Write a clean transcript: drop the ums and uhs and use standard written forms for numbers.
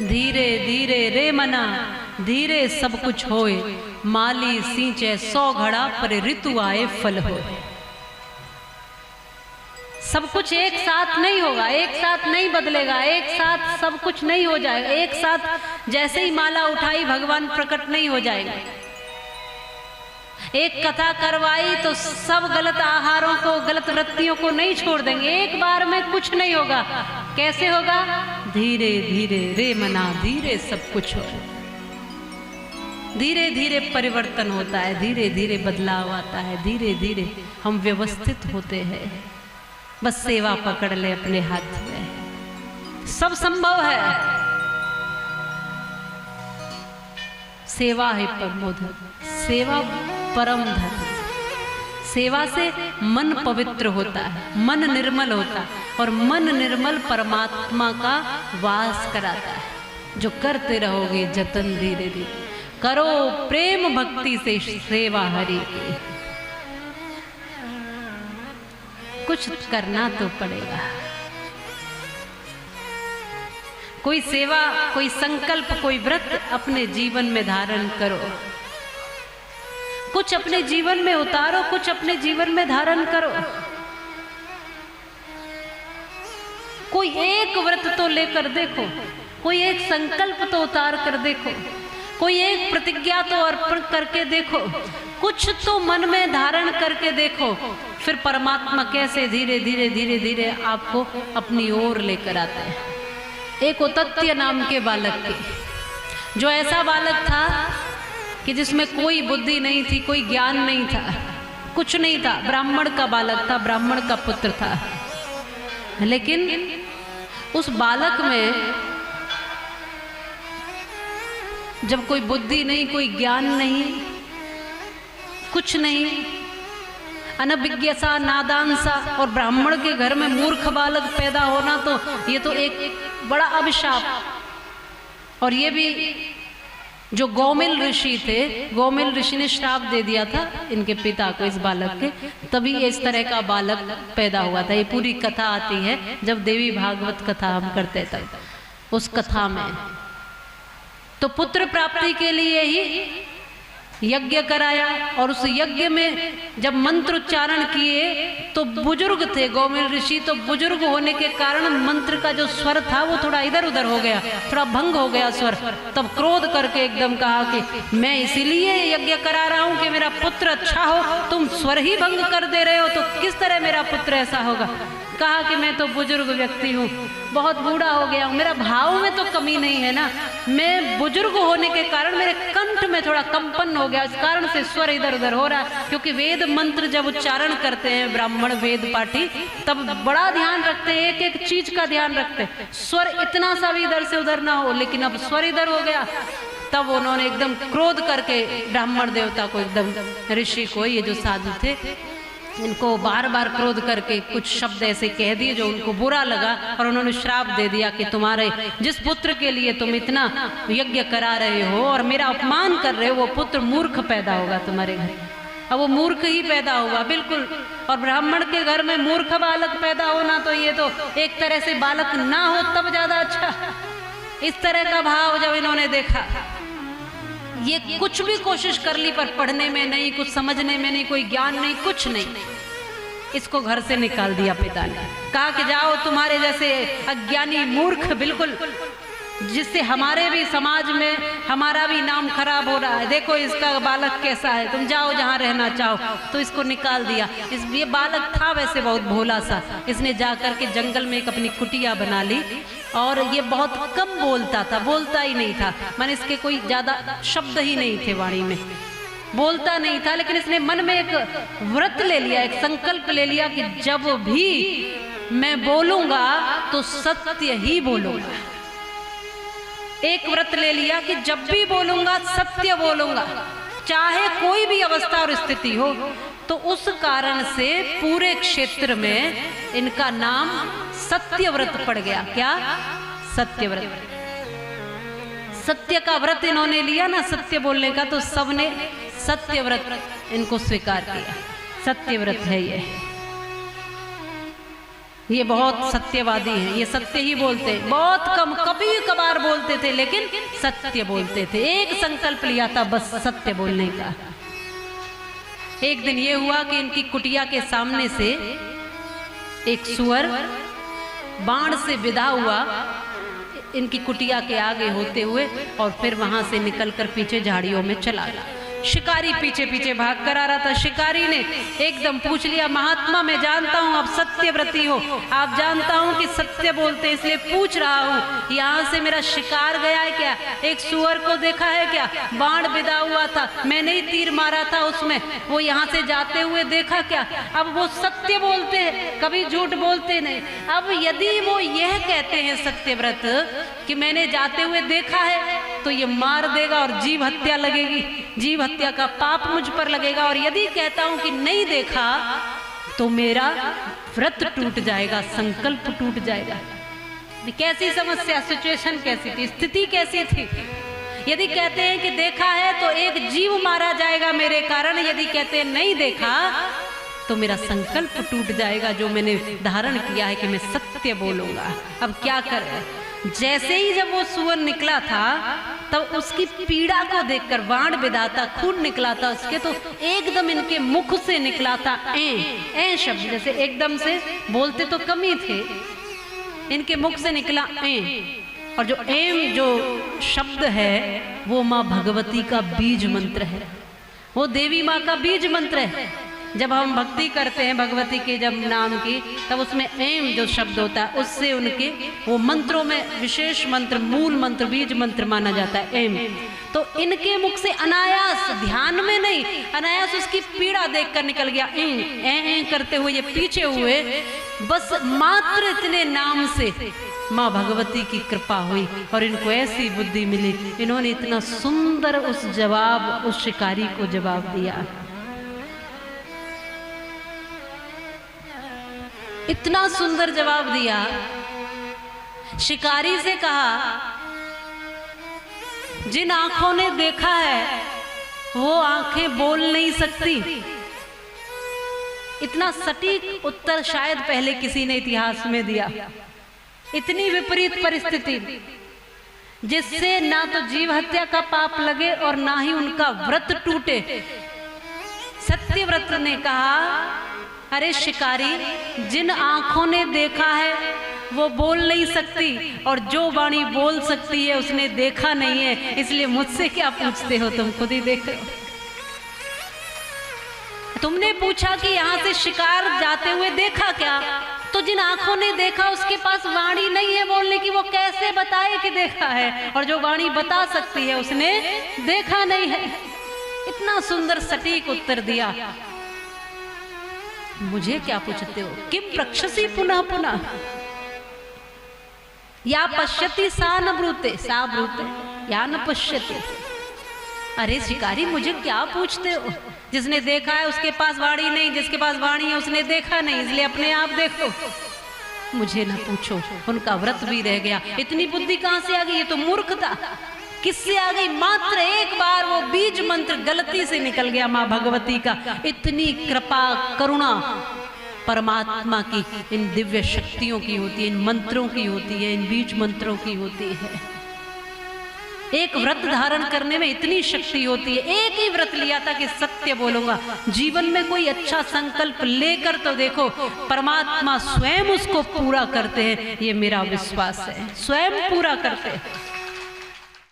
धीरे धीरे रे मना धीरे सब कुछ होए, माली सींचे 100 घड़ा पर ऋतु आए फल होए। सब कुछ एक साथ नहीं होगा, एक साथ नहीं बदलेगा, एक साथ सब कुछ नहीं हो जाएगा, एक साथ जैसे ही माला उठाई भगवान प्रकट नहीं हो जाएगा। एक कथा करवाई तो सब गलत आहारों को, गलत वृत्तियों को नहीं छोड़ देंगे, एक बार में कुछ नहीं होगा। कैसे होगा? धीरे धीरे रे मना धीरे सब कुछ हो, धीरे धीरे परिवर्तन होता है, धीरे धीरे बदलाव आता है, धीरे धीरे हम व्यवस्थित होते हैं। बस सेवा पकड़ ले अपने हाथ में, सब संभव है। सेवा है परमो धर्म, सेवा परम धर्म। सेवा से मन पवित्र होता है, मन निर्मल होता है, और मन निर्मल परमात्मा का वास कराता है। जो करते रहोगे जतन धीरे धीरे, करो प्रेम भक्ति से सेवा हरि की। कुछ करना तो पड़ेगा, कोई सेवा, कोई संकल्प, कोई व्रत अपने जीवन में धारण करो, कुछ अपने जीवन में उतारो, कुछ अपने जीवन में धारण करो। कोई एक व्रत तो लेकर देखो, कोई एक संकल्प तो उतार कर देखो, कोई एक प्रतिज्ञा तो अर्पण करके देखो, कुछ तो मन में धारण करके देखो। फिर परमात्मा कैसे धीरे धीरे धीरे धीरे आपको अपनी ओर लेकर आते हैं। एक उतत्य नाम के बालक के, जो ऐसा बालक था कि जिसमें कोई बुद्धि नहीं थी, कोई ज्ञान नहीं था, कुछ नहीं था, ब्राह्मण का बालक था, ब्राह्मण का पुत्र था। लेकिन उस बालक में जब कोई बुद्धि नहीं, कोई ज्ञान नहीं, कुछ नहीं, अनभिज्ञ सा, नादान सा, और ब्राह्मण के घर में मूर्ख बालक पैदा होना, तो ये तो एक बड़ा अभिशाप। और ये भी जो गौमिल ऋषि थे, गौमिल ऋषि ने श्राप दे दिया था इनके पिता को, इस बालक के, तभी इस तरह का बालक पैदा हुआ था। ये पूरी कथा आती है जब देवी भागवत कथा हम करते थे, उस कथा में तो पुत्र प्राप्ति के लिए ही यज्ञ कराया, और उस यज्ञ में जब मंत्र उच्चारण किए तो बुजुर्ग थे गौमिल ऋषि, तो बुजुर्ग होने के कारण मंत्र का जो स्वर था वो थोड़ा इधर उधर हो गया, थोड़ा भंग हो गया स्वर। तब क्रोध करके एकदम कहा कि मैं इसीलिए यज्ञ करा रहा हूं कि मेरा पुत्र अच्छा हो, तुम स्वर ही भंग कर दे रहे हो, तो किस तरह मेरा पुत्र ऐसा होगा। कहा कि मैं तो बुजुर्ग व्यक्ति हूँ, बहुत बूढ़ा हो गया हूँ, मेरा भाव में तो कमी नहीं है ना, मैं बुजुर्ग होने के कारण मेरे कंठ में थोड़ा कंपन हो गया, इस कारण से स्वर इधर उधर हो रहा है। क्योंकि वेद मंत्र जब उच्चारण करते हैं ब्राह्मण वेद पाठी, तब बड़ा ध्यान रखते हैं, एक एक चीज का ध्यान रखते हैं, स्वर इतना सा भी इधर से उधर ना हो। लेकिन अब स्वर इधर हो गया, तब उन्होंने एकदम क्रोध करके ब्राह्मण देवता को, एकदम ऋषि को, ये जो साधु थे, इनको बार बार क्रोध करके कुछ शब्द ऐसे कह दिए जो उनको बुरा लगा, और उन्होंने श्राप दे दिया कि तुम्हारे जिस पुत्र के लिए तुम इतना यज्ञ करा रहे हो और मेरा अपमान कर रहे हो, वो पुत्र मूर्ख पैदा होगा तुम्हारे घर। अब वो मूर्ख ही पैदा हुआ बिल्कुल, और ब्राह्मण के घर में मूर्ख बालक पैदा होना, तो ये तो एक तरह से बालक ना हो तब ज्यादा अच्छा। इस तरह का भाव जब इन्होंने देखा, ये कुछ भी कोशिश कर ली पर पढ़ने में नहीं, कुछ समझने में नहीं, कोई ज्ञान नहीं, कुछ नहीं, इसको घर से निकाल दिया पिता ने। कहा कि जाओ, तुम्हारे जैसे अज्ञानी मूर्ख, बिल्कुल जिससे हमारे भी समाज में हमारा भी नाम खराब हो रहा है, देखो इसका बालक कैसा है, तुम जाओ जहाँ रहना चाहो। तो इसको निकाल दिया। ये बालक था वैसे बहुत भोला सा, इसने जाकर के जंगल में एक अपनी कुटिया बना ली, और ये बहुत कम बोलता था, बोलता ही नहीं था, माने इसके कोई ज्यादा शब्द ही नहीं थे वाणी में, बोलता नहीं था। लेकिन इसने मन में एक व्रत ले लिया, एक संकल्प ले लिया कि जब भी मैं बोलूंगा तो सत्य ही बोलूंगा। एक व्रत ले लिया कि जब भी बोलूंगा सत्य बोलूंगा, चाहे कोई भी अवस्था और स्थिति हो। तो उस कारण से पूरे क्षेत्र में इनका नाम सत्यव्रत पड़ गया। क्या? सत्यव्रत। सत्य का व्रत इन्होंने लिया ना, सत्य बोलने का, तो सबने सत्यव्रत इनको स्वीकार किया। सत्यव्रत है ये। ये बहुत सत्यवादी हैं, ये सत्य ही बोलते हैं, बहुत कम कभी कभार बोलते थे लेकिन सत्य बोलते थे। एक संकल्प लिया था बस सत्य बोलने का। एक दिन ये हुआ कि इनकी कुटिया के सामने से एक सुअर बाण से विदा हुआ इनकी कुटिया के आगे होते हुए और फिर वहां से निकलकर पीछे झाड़ियों में चला गया। शिकारी पीछे पीछे भाग कर आ रहा था। शिकारी ने एकदम पूछ लिया, महात्मा मैं जानता हूँ आप सत्यव्रती हो, आप जानता हूँ कि सत्य बोलते इसलिए पूछ रहा हूँ, यहाँ से मेरा शिकार गया है क्या? एक सुअर को देखा है क्या? बाण विदा हुआ था, मैंने ही तीर मारा था उसमें, वो यहाँ से जाते हुए देखा क्या? अब वो सत्य बोलते हैं, कभी झूठ बोलते नहीं। अब यदि वो यह कहते हैं सत्यव्रत कि मैंने जाते हुए देखा है, तो ये मार देगा और जीव हत्या लगेगी, जीव हत्या का पाप मुझ पर लगेगा। और यदि कहता हूं कि नहीं देखा तो मेरा व्रत टूट जाएगा, संकल्प टूट जाएगा। कैसी समस्या, सिचुएशन कैसी थी, स्थिति कैसी थी? यदि कहते हैं कि देखा है तो एक जीव मारा जाएगा मेरे कारण, यदि कहते हैं नहीं देखा तो मेरा संकल्प टूट जाएगा जो मैंने धारण किया है कि मैं सत्य बोलूंगा। अब क्या करें? जैसे ही जब वो सुअर निकला था तब उसकी पीड़ा को देखकर बाण विधाता, खून निकला था उसके, तो एकदम इनके मुख से निकला था ए शब्द, जैसे एकदम से बोलते तो कम ही थे, इनके मुख से निकला ए। और जो एम जो शब्द है वो माँ भगवती का बीज मंत्र है, वो देवी माँ का बीज मंत्र है। जब हम भक्ति करते हैं भगवती के जब नाम की, तब उसमें एम जो शब्द होता है उससे उनके वो मंत्रों में विशेष मंत्र, मूल मंत्र, बीज मंत्र माना जाता है एम। तो इनके मुख से अनायास, ध्यान में नहीं, अनायास उसकी पीड़ा देखकर निकल गया ए करते हुए ये पीछे हुए। बस मात्र इतने नाम से माँ भगवती की कृपा हुई और इनको ऐसी बुद्धि मिली, इन्होंने इतना सुंदर उस जवाब, उस शिकारी को जवाब दिया, इतना सुंदर जवाब दिया। शिकारी से कहा, जिन आंखों ने देखा है वो आंखें बोल नहीं सकती। इतना सटीक उत्तर शायद पहले किसी ने इतिहास में दिया। इतनी विपरीत परिस्थिति जिससे ना तो जीव हत्या का पाप लगे और ना ही उनका व्रत टूटे। सत्यव्रत ने कहा, अरे शिकारी, जिन आंखों ने देखा है वो बोल नहीं सकती और जो वाणी बोल सकती है उसने देखा नहीं है, इसलिए मुझसे क्या पूछते हो, तुम खुद ही देख लो। तुमने पूछा कि यहाँ से शिकार जाते हुए देखा क्या, तो जिन आंखों ने देखा उसके पास वाणी नहीं है बोलने की, वो कैसे बताए कि देखा है? और जो वाणी बता सकती है उसने देखा नहीं है। इतना सुंदर सटीक उत्तर दिया। मुझे क्या पूछते हो? किम प्रक्षसी पुनः पुनः, या पश्यति सा न ब्रूते, सा ब्रूते या न पश्यति। अरे शिकारी, मुझे क्या पूछते हो? जिसने देखा है उसके पास वाणी नहीं, जिसके पास वाणी है उसने देखा नहीं, इसलिए अपने आप देखो, मुझे ना पूछो। उनका व्रत भी रह गया। इतनी बुद्धि कहां से आ गई? ये तो मूर्खता किससे आ गई? मात्र एक बार वो बीज मंत्र गलती से निकल गया माँ भगवती का। इतनी कृपा करुणा परमात्मा की इन दिव्य शक्तियों की होती है, इन मंत्रों की होती है, इन बीज मंत्रों की होती है। एक व्रत धारण करने में इतनी शक्ति होती है। एक ही व्रत लिया था कि सत्य बोलूंगा, जीवन में कोई अच्छा संकल्प लेकर तो देखो, परमात्मा स्वयं उसको पूरा करते हैं, ये मेरा विश्वास है, स्वयं पूरा करते हैं।